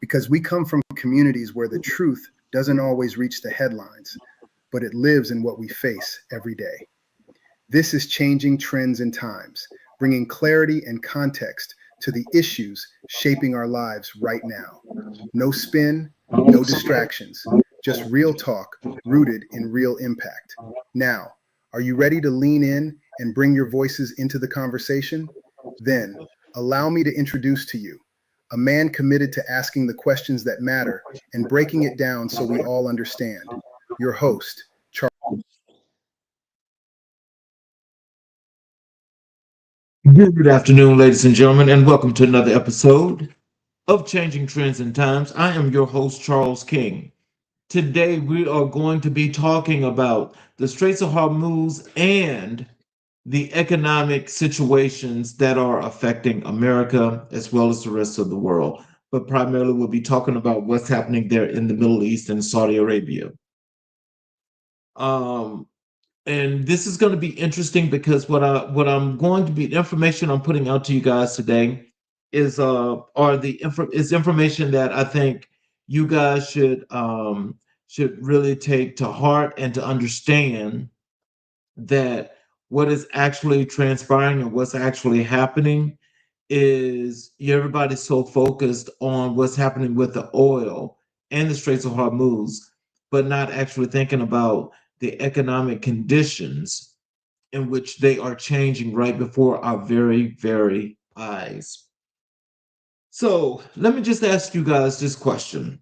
because we come from communities where the truth doesn't always reach the headlines, but it lives in what we face every day. This is Changing Trends and Times, bringing clarity and context to the issues shaping our lives right now. No spin, no distractions, just real talk rooted in real impact. Now, are you ready to lean in and bring your voices into the conversation? Then, allow me to introduce to you a man committed to asking the questions that matter and breaking it down so we all understand. Your host, Charles. Good afternoon, ladies and gentlemen, and welcome to another episode of Changing Trends and Times. I am your host, Charles King. Today, we are going to be talking about the Straits of Hormuz and the economic situations that are affecting America as well as the rest of the world. But primarily, we'll be talking about what's happening there in the Middle East and Saudi Arabia. Um, and this is going to be interesting because the information I'm putting out to you guys today is information that I think you guys should really take to heart and to understand that what is actually transpiring and what's actually happening is everybody's so focused on what's happening with the oil and the Straits of Hormuz, but not actually thinking about the economic conditions in which they are changing right before our very, very eyes. So let me just ask you guys this question.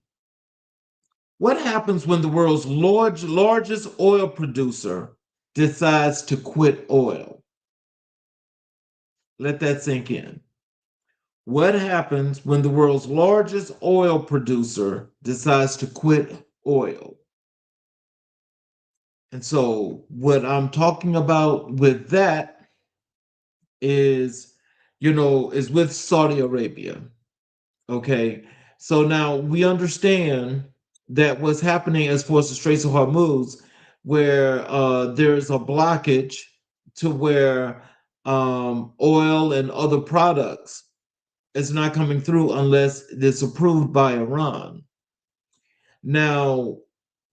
What happens when the world's largest oil producer decides to quit oil? Let that sink in. What happens when the world's largest oil producer decides to quit oil? And so, what I'm talking about with that is, is with Saudi Arabia. Okay. So now we understand that what's happening as far as the Straits of Hormuz, where there's a blockage to where oil and other products is not coming through unless it's approved by Iran. Now,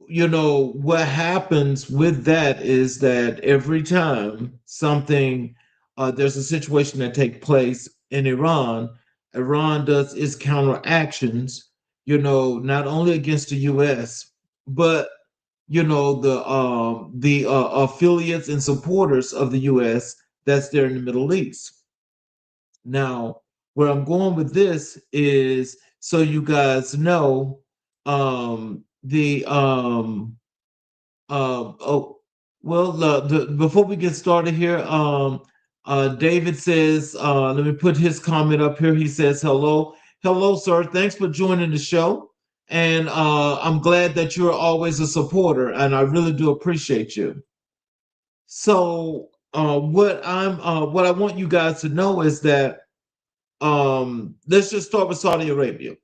what happens with that is that every time there's a situation that takes place in Iran does its counteractions, not only against the U.S., but the affiliates and supporters of the U.S. that's there in the Middle East. Now, where I'm going with this is so you guys know the oh well before we get started here, David says, let me put his comment up here. He says, hello sir, thanks for joining the show, and I'm glad that you're always a supporter, and I really do appreciate you. So what I want you guys to know is that let's just start with Saudi Arabia.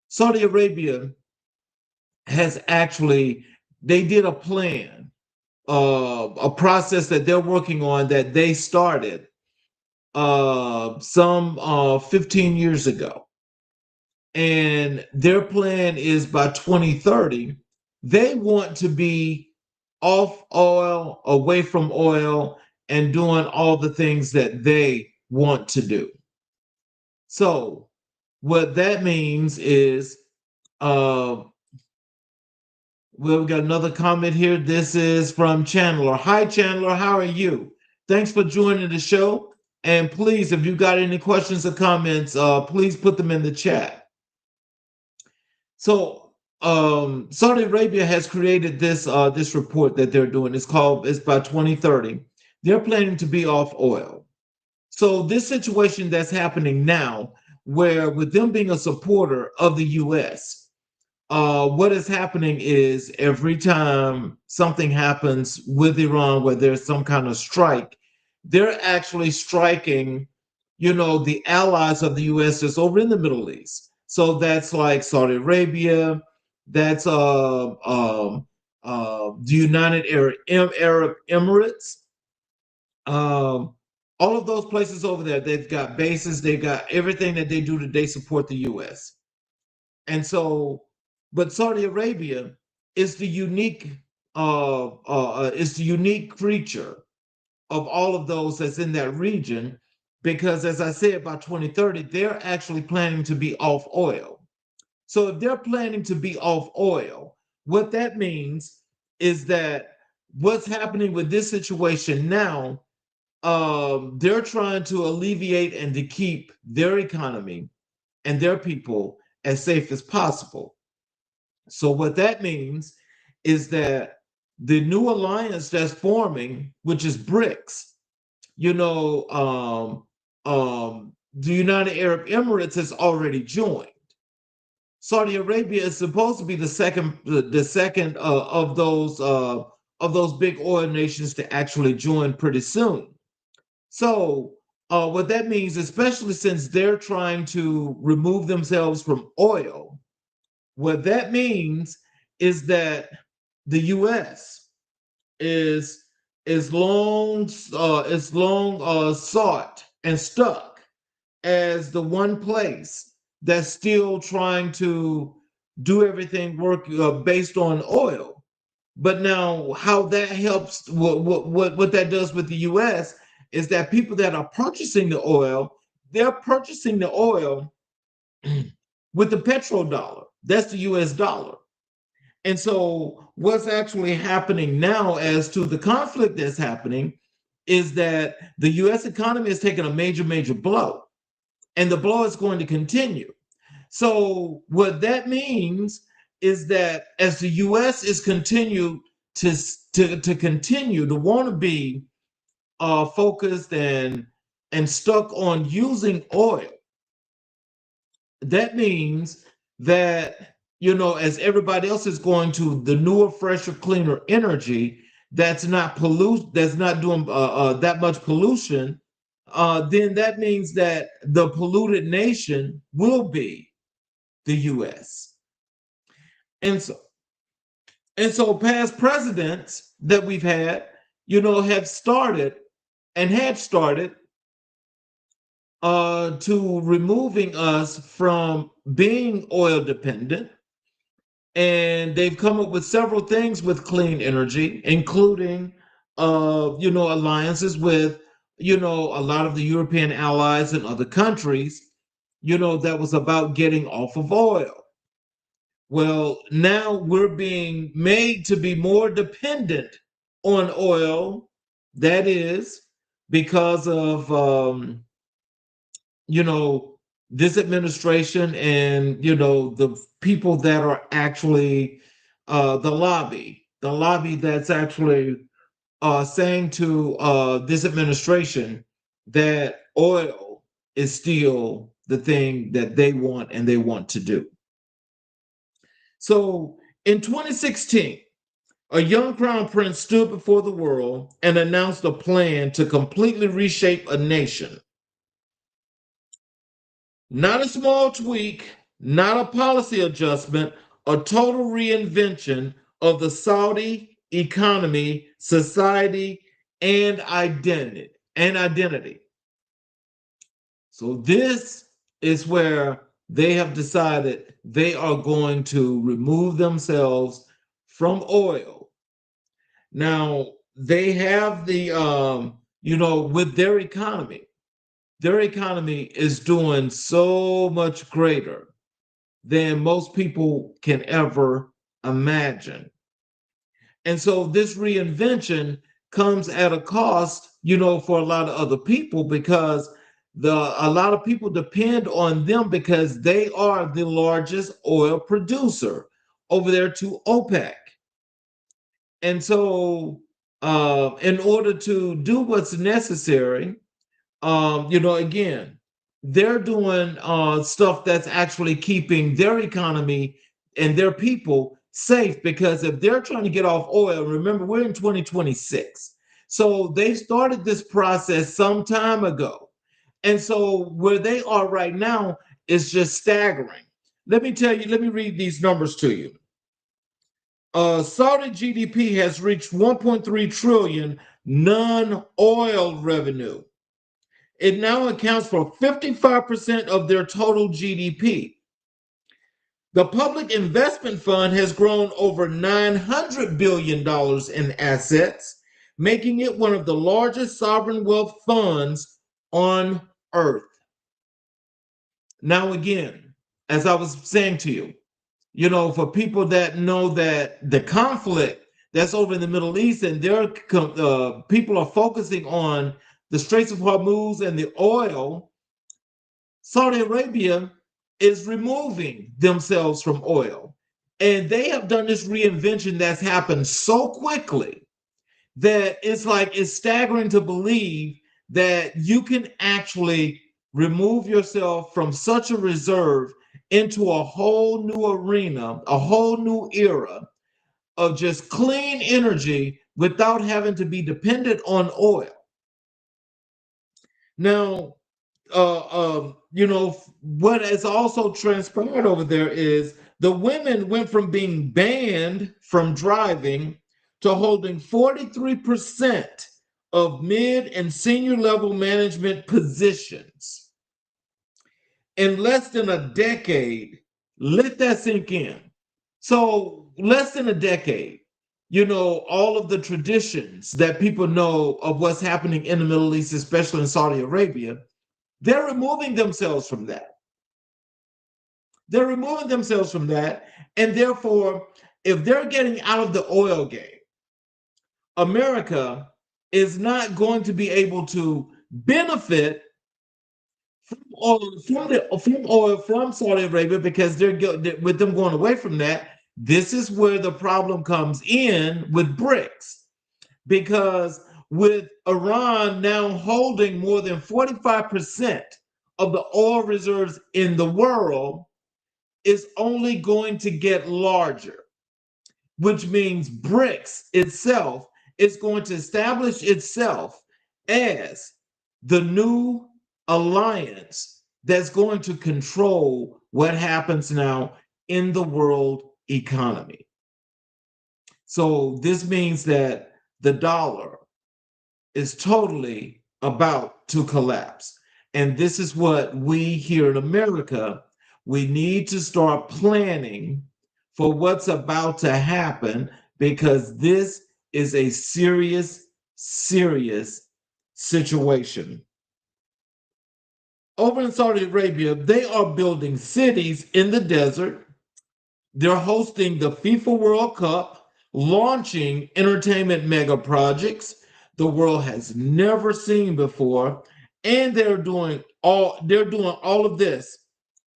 Saudi Arabia has actually, they did a plan, a process that they're working on that they started some 15 years ago. And their plan is by 2030, they want to be off oil, away from oil, and doing all the things that they want to do. So, what that means is, well, we got another comment here. This is from Chandler. Hi, Chandler. How are you? Thanks for joining the show. And please, if you got any questions or comments, please put them in the chat. So, Saudi Arabia has created this report that they're doing. It's by 2030. They're planning to be off oil. So this situation that's happening now, where with them being a supporter of the U.S., what is happening is every time something happens with Iran, where there's some kind of strike, they're actually striking, the allies of the U.S. that's over in the Middle East. So that's like Saudi Arabia, that's the United Arab Emirates. All of those places over there, they've got bases, they've got everything that they do to they support the U.S. And so, but Saudi Arabia is the unique creature of all of those that's in that region, because as I said, by 2030, they're actually planning to be off oil. So if they're planning to be off oil, what that means is that what's happening with this situation now, they're trying to alleviate and to keep their economy and their people as safe as possible. So what that means is that the new alliance that's forming, which is BRICS, you know, the United Arab Emirates has already joined. Saudi Arabia is supposed to be the second of those big oil nations to actually join pretty soon. So what that means, especially since they're trying to remove themselves from oil, what that means is that the U.S. is long sought and stuck as the one place that's still trying to do everything work based on oil. But now, how that helps, what that does with the U.S. is that people that are purchasing the oil, they're purchasing the oil with the petrodollar. That's the U.S. dollar. And so, what's actually happening now as to the conflict that's happening is that the US economy has taken a major, major blow, and the blow is going to continue. So, what that means is that as the US is continued to continue to want to be focused and stuck on using oil, that means that, as everybody else is going to the newer, fresher, cleaner energy that's not doing that much pollution, then that means that the polluted nation will be the US. And so and so past presidents that we've had, have started and had started to removing us from being oil dependent. And they've come up with several things with clean energy, including, alliances with, a lot of the European allies and other countries, that was about getting off of oil. Well, now we're being made to be more dependent on oil. That is because of, you know, this administration and, the people that are actually the lobby that's actually saying to this administration that oil is still the thing that they want and they want to do. So in 2016, a young crown prince stood before the world and announced a plan to completely reshape a nation. Not a small tweak, not a policy adjustment, a total reinvention of the Saudi economy, society, and identity. So this is where they have decided they are going to remove themselves from oil. Now, they have with their economy is doing so much greater than most people can ever imagine. And so this reinvention comes at a cost, for a lot of other people, because a lot of people depend on them because they are the largest oil producer over there to OPEC. And so in order to do what's necessary, again, they're doing stuff that's actually keeping their economy and their people safe, because if they're trying to get off oil, remember, we're in 2026. So they started this process some time ago. And so where they are right now is just staggering. Let me read these numbers to you. Saudi GDP has reached 1.3 trillion non-oil revenue. It now accounts for 55% of their total GDP. The public investment fund has grown over $900 billion in assets, making it one of the largest sovereign wealth funds on earth. Now, again, as I was saying to you, for people that know that the conflict that's over in the Middle East and their people are focusing on the Straits of Hormuz and the oil, Saudi Arabia is removing themselves from oil. And they have done this reinvention that's happened so quickly that it's staggering to believe that you can actually remove yourself from such a reserve into a whole new arena, a whole new era of just clean energy without having to be dependent on oil. Now, what has also transpired over there is the women went from being banned from driving to holding 43% of mid and senior level management positions in less than a decade. Let that sink in. So, less than a decade, all of the traditions that people know of what's happening in the Middle East, especially in Saudi Arabia, they're removing themselves from that. They're removing themselves from that. And therefore, if they're getting out of the oil game, America is not going to be able to benefit from oil from Saudi Arabia because with them going away from that. This is where the problem comes in with BRICS, because with Iran now holding more than 45% of the oil reserves in the world, is only going to get larger, which means BRICS itself is going to establish itself as the new alliance that's going to control what happens now in the world economy. So this means that the dollar is totally about to collapse. And this is what we here in America, we need to start planning for what's about to happen, because this is a serious, serious situation. Over in Saudi Arabia, they are building cities in the desert. They're hosting the FIFA World Cup, launching entertainment mega projects the world has never seen before, and they're doing all of this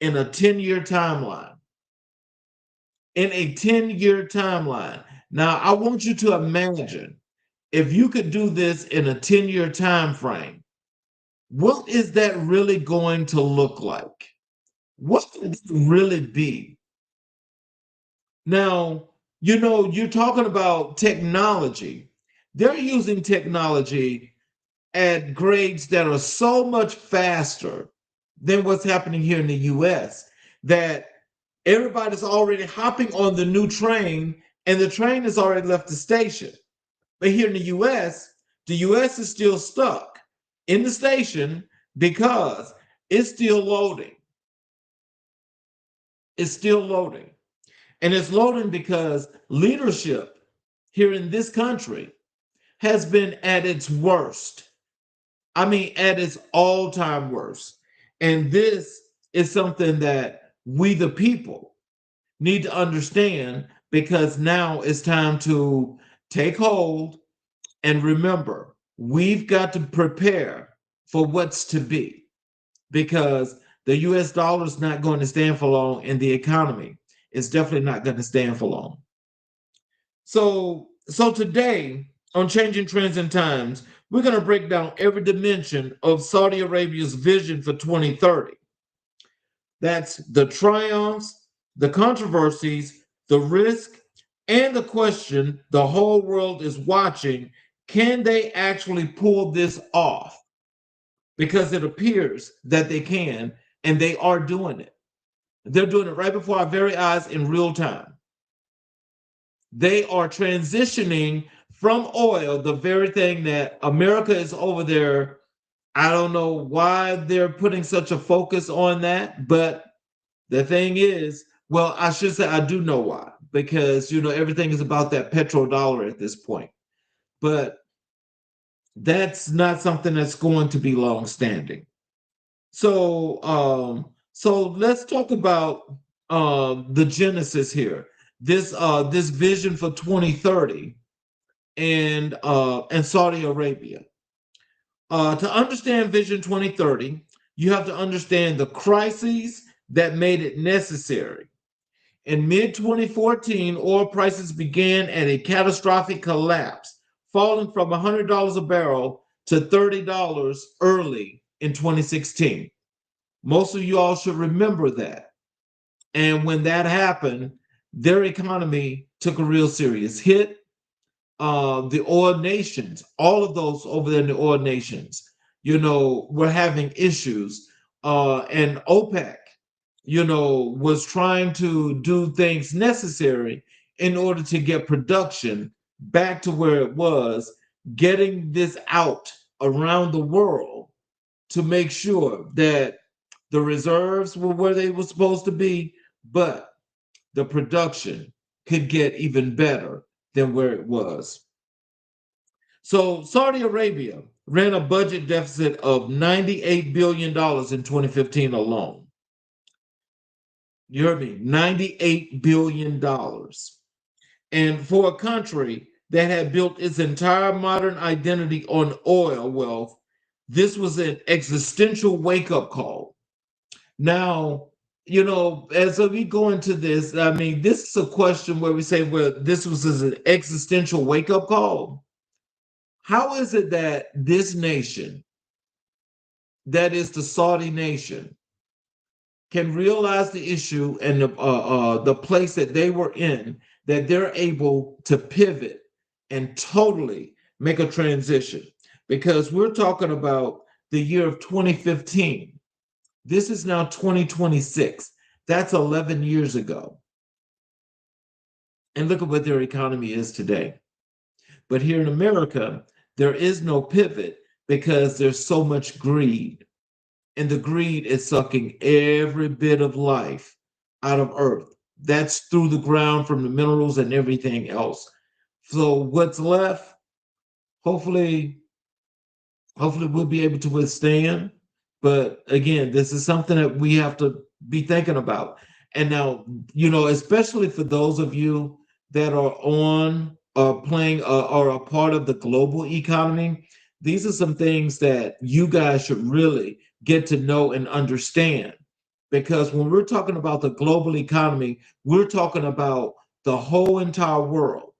in a 10-year timeline. In a 10-year timeline. Now, I want you to imagine if you could do this in a 10-year time frame, what is that really going to look like? What would it really be? Now, you're talking about technology. They're using technology at grades that are so much faster than what's happening here in the US that everybody's already hopping on the new train and the train has already left the station. But here in the US is still stuck in the station because it's still loading. It's still loading. And it's loading because leadership here in this country has been at its worst. I mean, at its all-time worst. And this is something that we, the people, need to understand, because now it's time to take hold and remember, we've got to prepare for what's to be, because the US dollar is not going to stand for long, and the economy is definitely not going to stand for long. So today on Changing Trends and Times, we're going to break down every dimension of Saudi Arabia's vision for 2030. That's the triumphs, the controversies, the risk, and the question the whole world is watching. Can they actually pull this off? Because it appears that they can, and they are doing it. They're doing it right before our very eyes in real time. They are transitioning from oil, the very thing that America is over there. I don't know why they're putting such a focus on that, but the thing is, Well, I should say I do know why, because everything is about that petrodollar at this point. But that's not something that's going to be long standing. So let's talk about the genesis here. This vision for 2030 and Saudi Arabia. To understand Vision 2030, you have to understand the crises that made it necessary. In mid 2014, oil prices began at a catastrophic collapse, falling from $100 a barrel to $30 early in 2016. Most of you all should remember that. And when that happened, their economy took a real serious hit. The oil nations, all of those over there in the oil nations, were having issues. And OPEC, was trying to do things necessary in order to get production back to where it was, getting this out around the world to make sure that the reserves were where they were supposed to be, but the production could get even better than where it was. So Saudi Arabia ran a budget deficit of $98 billion in 2015 alone. You heard me, $98 billion. And for a country that had built its entire modern identity on oil wealth, this was an existential wake-up call. Now, as we go into this, I mean, this is a question where we say, well, this was an existential wake-up call. How is it that this nation, that is the Saudi nation, can realize the issue and the place that they were in, that they're able to pivot and totally make a transition? Because we're talking about the year of 2015. This is now 2026. That's 11 years ago. And look at what their economy is today. But here in America, there is no pivot because there's so much greed. And the greed is sucking every bit of life out of earth. That's through the ground from the minerals and everything else. So what's left, hopefully we'll be able to withstand. But again, this is something that we have to be thinking about. And now, especially for those of you that are on playing or a part of the global economy, these are some things that you guys should really get to know and understand. Because when we're talking about the global economy, we're talking about the whole entire world.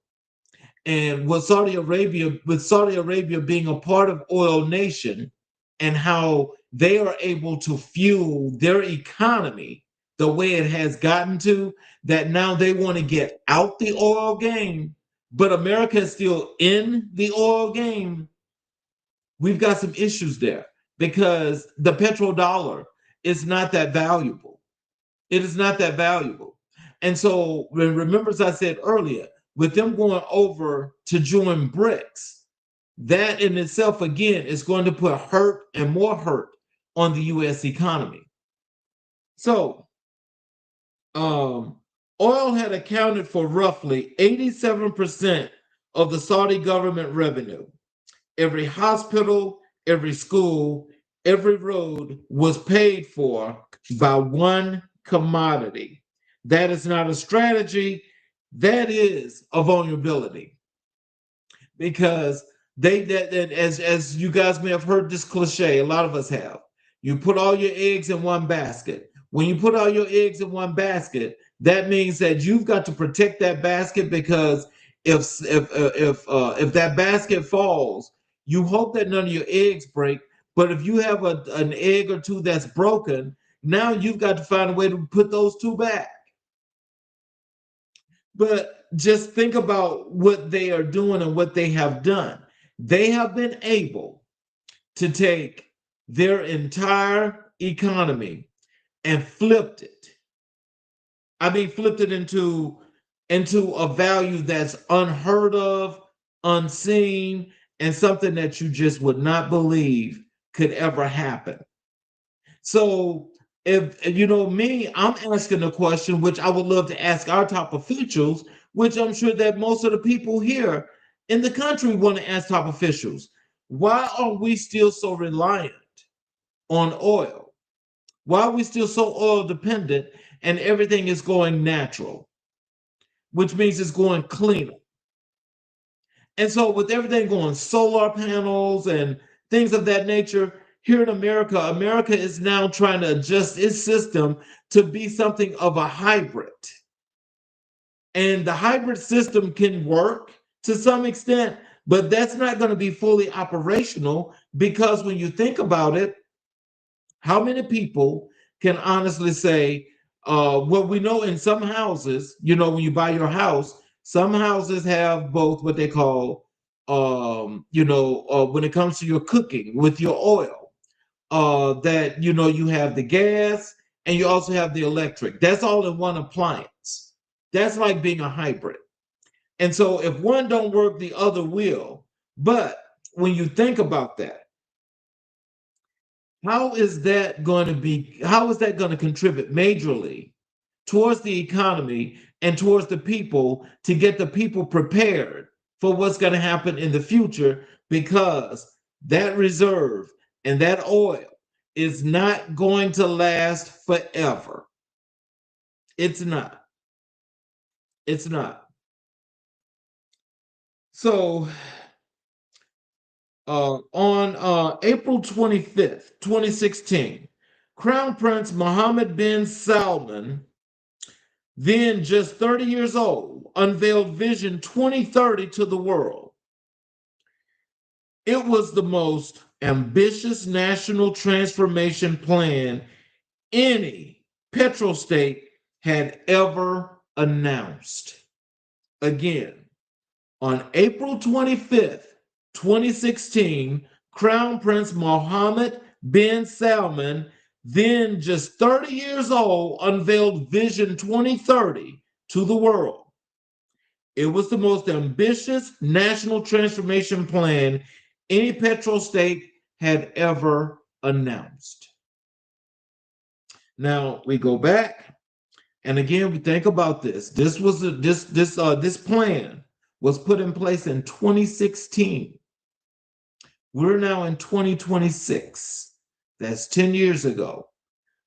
And with Saudi Arabia being a part of oil nation, and how they are able to fuel their economy the way it has gotten to, that now they want to get out the oil game, but America is still in the oil game. We've got some issues there because the petrodollar is not that valuable. It is not that valuable. And so remember, as I said earlier, with them going over to join BRICS, that in itself, again, is going to put hurt and more hurt on the U.S. economy. So, oil had accounted for roughly 87% of the Saudi government revenue. Every hospital, every school, every road was paid for by one commodity. That is not a strategy, that is a vulnerability. Because as you guys may have heard this cliche, a lot of us have. You put all your eggs in one basket. When you put all your eggs in one basket, that means that you've got to protect that basket, because if that basket falls, you hope that none of your eggs break. But if you have an egg or two that's broken, now you've got to find a way to put those two back. But just think about what they are doing and what they have done. They have been able to take their entire economy and flipped it. I mean, flipped it into a value that's unheard of, unseen, and something that you just would not believe could ever happen. So if you know me, I'm asking a question which I would love to ask our top officials, which I'm sure that most of the people here in the country want to ask top officials. Why are we still so reliant on oil? Why are we still so oil dependent and everything is going natural, which means it's going cleaner? And so, with everything going solar panels and things of that nature, here in America, America is now trying to adjust its system to be something of a hybrid. And the hybrid system can work to some extent, but that's not going to be fully operational because when you think about it, how many people can honestly say, well, we know in some houses, when you buy your house, some houses have both what they call, when it comes to your cooking with your oil, that, you have the gas and you also have the electric. That's all in one appliance. That's like being a hybrid. And so if one don't work, the other will. But when you think about that, how is that going to contribute majorly towards the economy and towards the people to get the people prepared for what's going to happen in the future? Because that reserve and that oil is not going to last forever. It's not. It's not. So on April 25th, 2016, Crown Prince Mohammed bin Salman, then just 30 years old, unveiled Vision 2030 to the world. It was the most ambitious national transformation plan any petrostate had ever announced. Again, on April 25th, 2016, Crown Prince Mohammed bin Salman, then just 30 years old, unveiled Vision 2030 to the world. It was the most ambitious national transformation plan any petrostate had ever announced. Now we go back, and again we think about this. This plan was put in place in 2016. We're now in 2026. That's 10 years ago.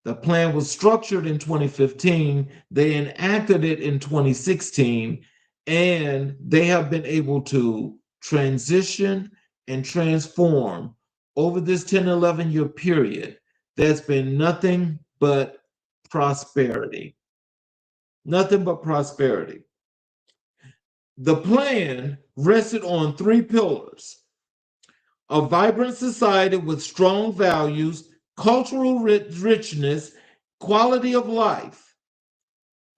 The plan was structured in 2015. They enacted it in 2016, and they have been able to transition and transform over this 10, 11-year period. There's been nothing but prosperity. Nothing but prosperity. The plan rested on three pillars: a vibrant society with strong values, cultural richness, quality of life,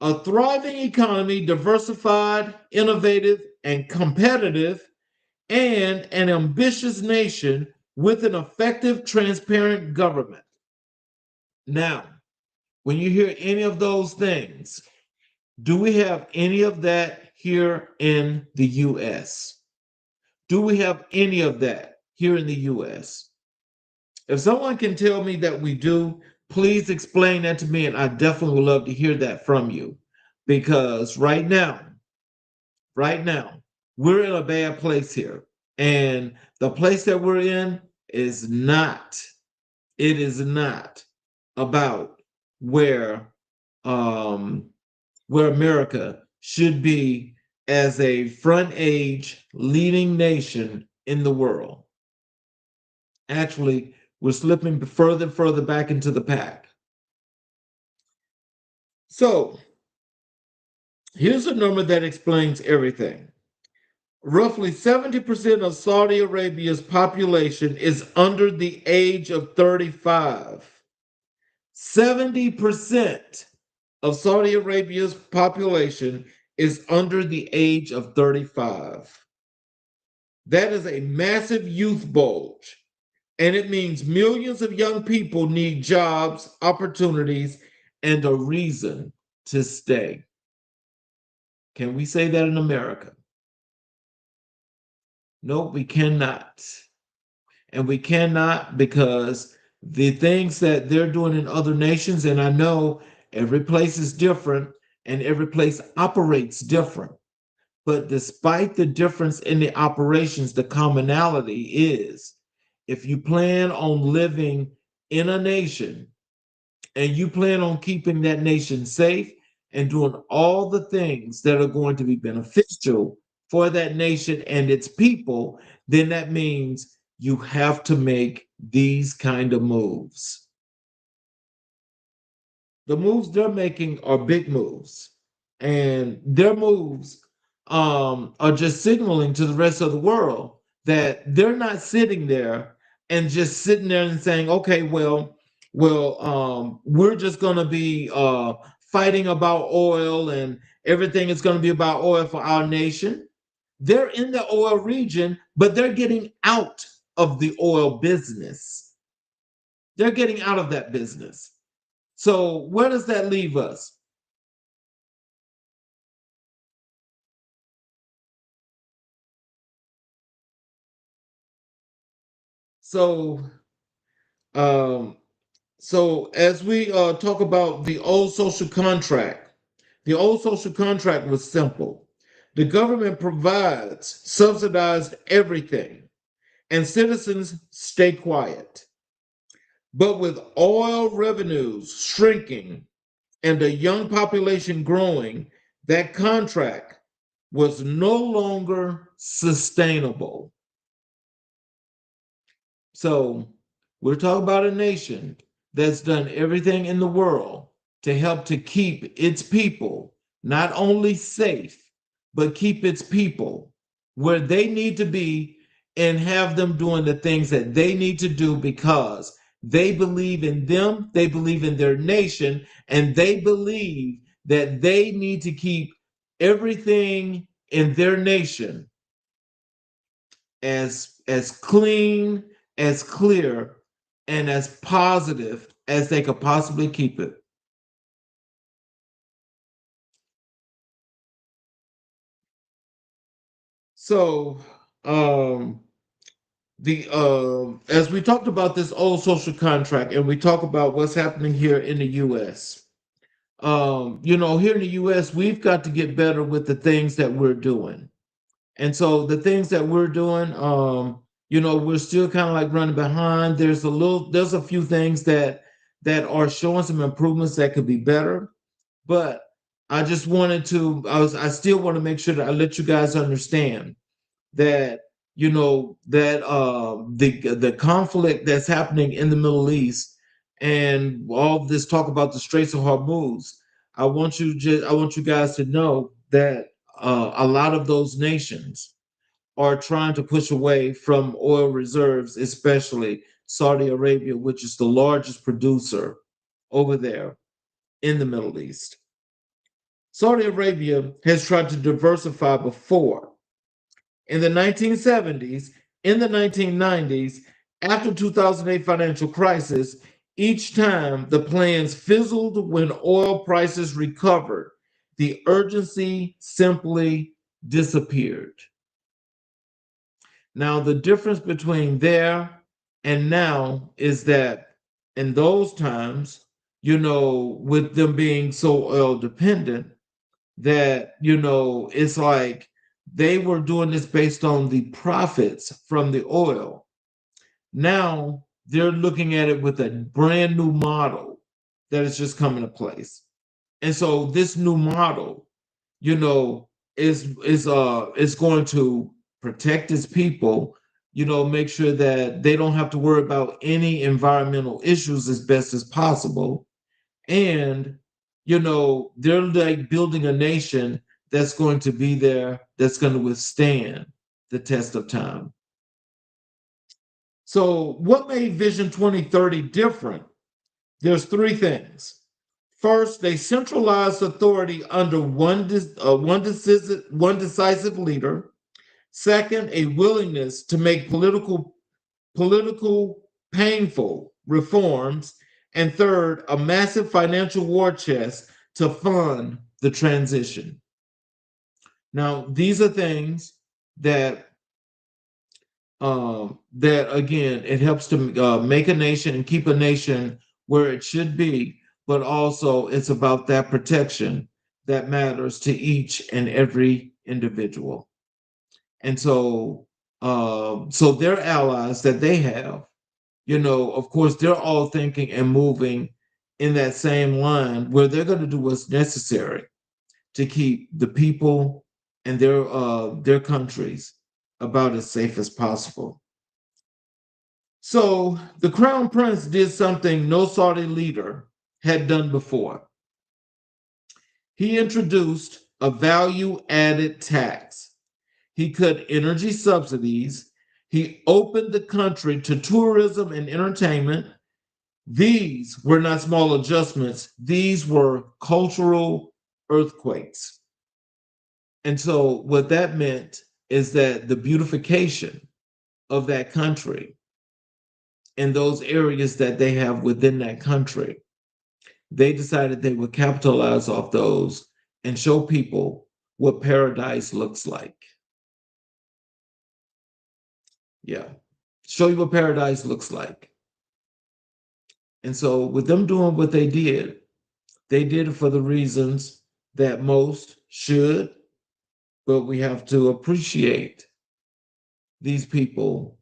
a thriving economy, diversified, innovative, and competitive, and an ambitious nation with an effective, transparent government. Now, when you hear any of those things, do we have any of that here in the US? Do we have any of that here in the US? If someone can tell me that we do, please explain that to me, and I definitely would love to hear that from you. Because right now, we're in a bad place here. And the place that we're in is not, it is not about um where America should be as a front age leading nation in the world. Actually, we're slipping further and further back into the pack. So, here's a number that explains everything. Roughly 70% of Saudi Arabia's population is under the age of 35. 70% of Saudi Arabia's population is under the age of 35. That is a massive youth bulge. And it means millions of young people need jobs, opportunities, and a reason to stay. Can we say that in America? No, we cannot. And we cannot because the things that they're doing in other nations, and I know every place is different and every place operates different. But despite the difference in the operations, the commonality is if you plan on living in a nation and you plan on keeping that nation safe and doing all the things that are going to be beneficial for that nation and its people, then that means you have to make these kind of moves. The moves they're making are big moves, and their moves are just signaling to the rest of the world that they're not sitting there and just sitting there and saying, okay, we're just going to be fighting about oil and everything is going to be about oil for our nation. They're in the oil region, but they're getting out of the oil business. They're getting out of that business. So where does that leave us? So um, so as we talk about the old social contract, the old social contract was simple. The government provides subsidized everything, and citizens stay quiet. But with oil revenues shrinking and a young population growing, that contract was no longer sustainable. So we're talking about a nation that's done everything in the world to help to keep its people not only safe, but keep its people where they need to be and have them doing the things that they need to do because they believe in them, they believe in their nation, and they believe that they need to keep everything in their nation as clean, as clear, and as positive as they could possibly keep it. So, the as we talked about this old social contract, and we talk about what's happening here in the U.S. Here in the U.S., we've got to get better with the things that we're doing. And so the things that we're doing, we're still kind of like running behind. There's a few things that are showing some improvements that could be better. But I still want to make sure that I let you guys understand that the conflict that's happening in the Middle East and all this talk about the Straits of Hormuz. I want you guys to know that a lot of those nations are trying to push away from oil reserves, especially Saudi Arabia, which is the largest producer over there in the Middle East. Saudi Arabia has tried to diversify before. In the 1970s, in the 1990s, after 2008 financial crisis, each time the plans fizzled when oil prices recovered, the urgency simply disappeared. Now, the difference between there and now is that in those times, with them being so oil dependent, that, it's like they were doing this based on the profits from the oil. Now they're looking at it with a brand new model that is just coming to place. And so this new model, you know, is going to protect its people, make sure that they don't have to worry about any environmental issues as best as possible. And, they're like building a nation that's going to be there, that's going to withstand the test of time. So, what made Vision 2030 different? There's three things. First, they centralized authority under one decisive leader. Second, a willingness to make political painful reforms. And third, a massive financial war chest to fund the transition. Now, these are things that that again, it helps to make a nation and keep a nation where it should be, but also it's about that protection that matters to each and every individual. And so their allies that they have, of course, they're all thinking and moving in that same line where they're going to do what's necessary to keep the people and their countries about as safe as possible. So the crown prince did something no Saudi leader had done before. He introduced a value added tax. He cut energy subsidies. He opened the country to tourism and entertainment. These were not small adjustments, these were cultural earthquakes. And so, what that meant is that the beautification of that country and those areas that they have within that country, they decided they would capitalize off those and show people what paradise looks like. Yeah, show you what paradise looks like. And so, with them doing what they did it for the reasons that most should, but we have to appreciate these people,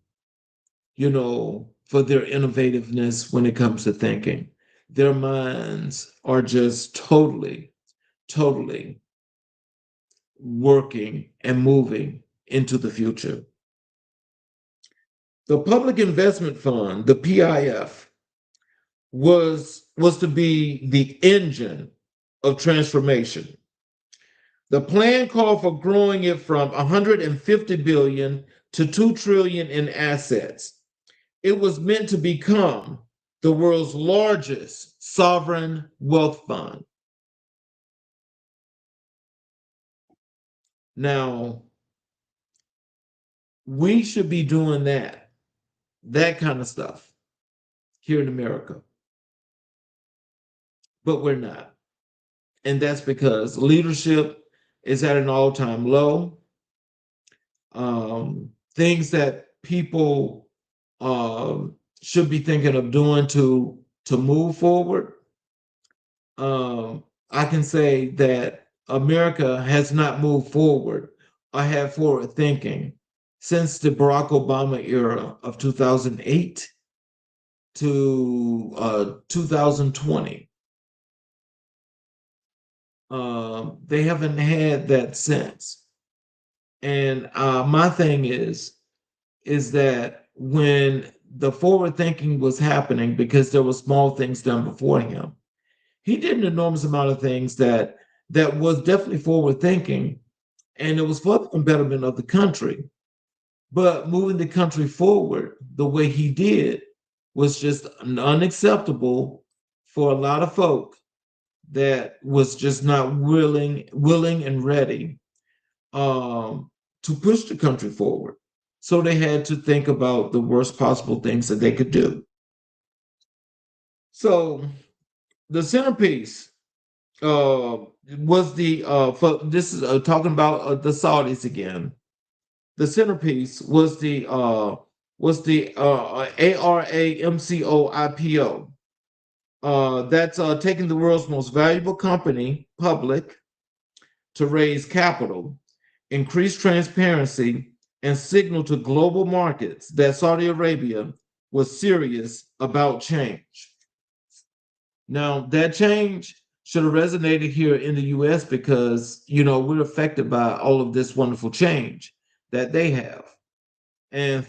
for their innovativeness when it comes to thinking. Their minds are just totally, totally working and moving into the future. The Public Investment Fund, the PIF, was to be the engine of transformation. The plan called for growing it from 150 billion to 2 trillion in assets. It was meant to become the world's largest sovereign wealth fund. Now, we should be doing that kind of stuff here in America, but we're not. And that's because leadership is at an all-time low. Things that people should be thinking of doing to move forward. I can say that America has not moved forward or had forward thinking since the Barack Obama era of 2008 to 2020. They haven't had that since. And my thing is that when the forward thinking was happening, because there were small things done before him, he did an enormous amount of things that was definitely forward thinking, and it was for the betterment of the country. But moving the country forward the way he did was just unacceptable for a lot of folk that was just not willing and ready to push the country forward. So they had to think about the worst possible things that they could do. So the centerpiece was the for this is talking about the Saudis again. The centerpiece was the ARAMCO IPO. That's taking the world's most valuable company public to raise capital, increase transparency, and signal to global markets that Saudi Arabia was serious about change. Now, that change should have resonated here in the US because, we're affected by all of this wonderful change that they have. And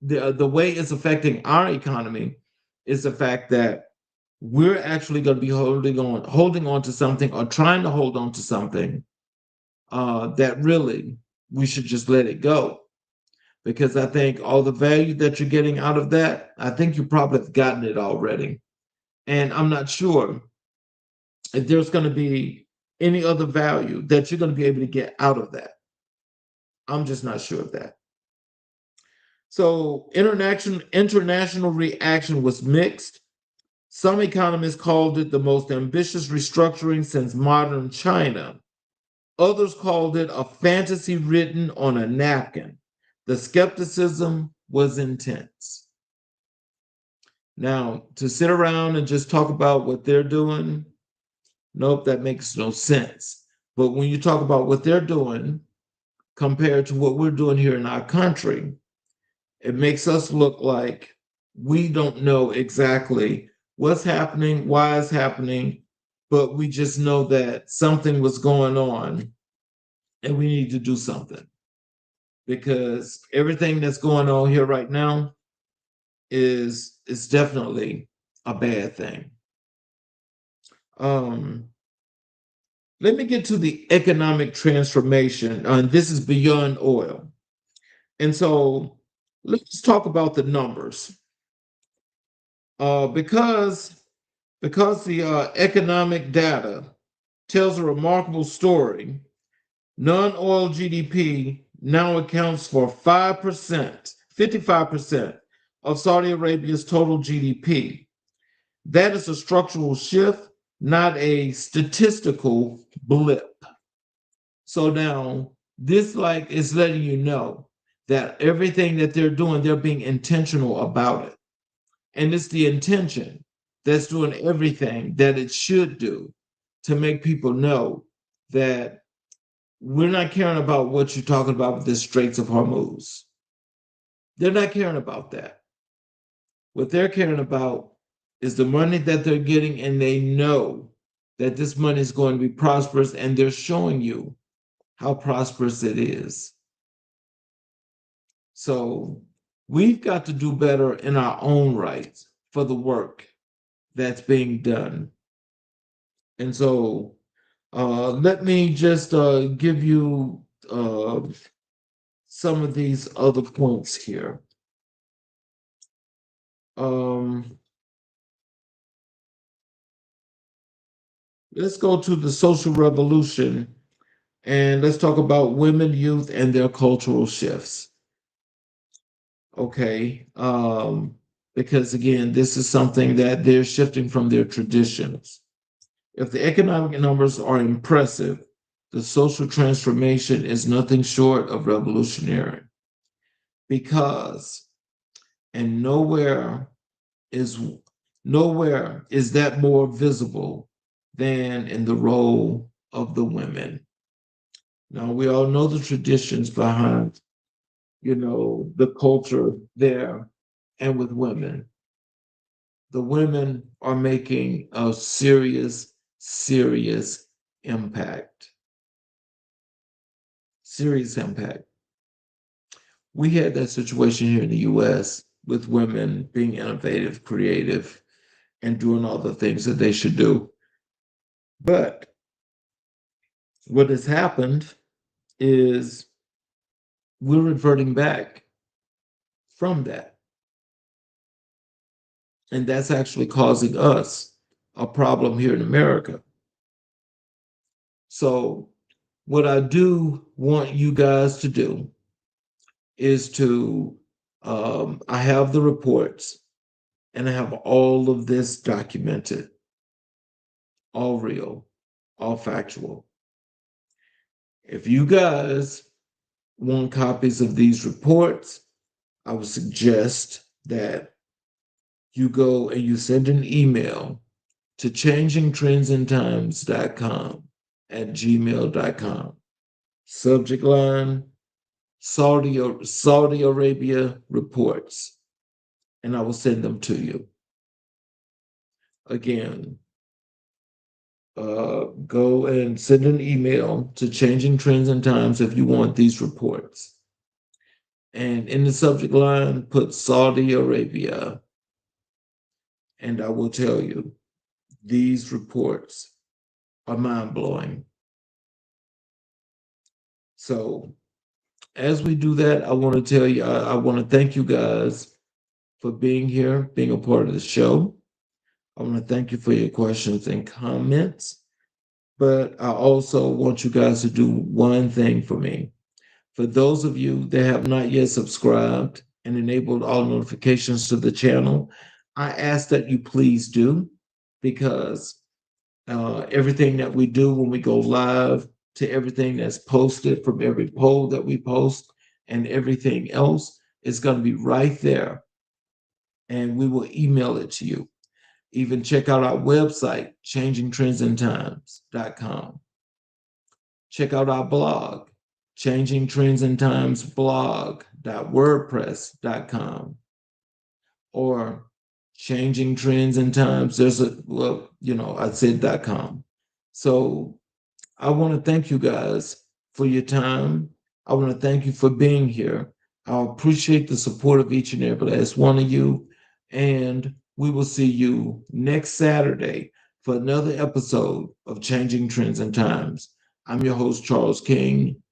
the way it's affecting our economy is the fact that we're actually going to be holding on to something, or trying to hold on to something that really we should just let it go. Because I think all the value that you're getting out of that, I think you probably have gotten it already. And I'm not sure if there's going to be any other value that you're going to be able to get out of that. I'm just not sure of that. So international reaction was mixed. Some economists called it the most ambitious restructuring since modern China. Others called it a fantasy written on a napkin. The skepticism was intense. Now, to sit around and just talk about what they're doing, nope, that makes no sense. But when you talk about what they're doing compared to what we're doing here in our country, it makes us look like we don't know exactly what's happening, why it's happening, but we just know that something was going on and we need to do something, because everything that's going on here right now is definitely a bad thing. Um, Let me get to the economic transformation, and this is beyond oil. And so let's talk about the numbers, because the economic data tells a remarkable story. Non-oil GDP now accounts for 5%, 55% of Saudi Arabia's total GDP. That is a structural shift, not a statistical blip. So now this like is letting you know that everything that they're doing, they're being intentional about it. And it's the intention that's doing everything that it should do to make people know that we're not caring about what you're talking about with the Straits of Hormuz. They're not caring about that. What they're caring about is the money that they're getting, and they know that this money is going to be prosperous, and they're showing you how prosperous it is. So we've got to do better in our own right for the work that's being done. And so let me just give you some of these other points here. Um, let's go to the social revolution, and let's talk about women, youth, and their cultural shifts. Okay. Because again, this is something that they're shifting from their traditions. If the economic numbers are impressive, the social transformation is nothing short of revolutionary. Because, and is nowhere is that more visible than in the role of the women. Now we all know the traditions behind, the culture there and with women. The women are making a serious, serious impact. Serious impact. We had that situation here in the US with women being innovative, creative, and doing all the things that they should do. But what has happened is we're reverting back from that. And that's actually causing us a problem here in America. So, what I do want you guys to do is I have the reports and I have all of this documented, all real, all factual. If you guys want copies of these reports, I would suggest that you go and you send an email to changingtrendsandtimes.com@gmail.com. Subject line, Saudi Arabia reports, and I will send them to you. Again, go and send an email to Changing Trends and Times if you want these reports. And in the subject line, put Saudi Arabia. And I will tell you, these reports are mind blowing. So, as we do that, I want to tell you, I want to thank you guys for being here, being a part of the show. I want to thank you for your questions and comments. But I also want you guys to do one thing for me. For those of you that have not yet subscribed and enabled all notifications to the channel, I ask that you please do, because everything that we do when we go live, to everything that's posted, from every poll that we post and everything else, It's going to be right there, and we will email it to you. Even check out our website, changingtrendsandtimes.com. Check out our blog, changingtrendsandtimesblog.wordpress.com, or Changing Trends and Times. There's a, well, I said .com. So I want to thank you guys for your time. I want to thank you for being here. I appreciate the support of each and every last one of you. And we will see you next Saturday for another episode of Changing Trends and Times. I'm your host, Charles King.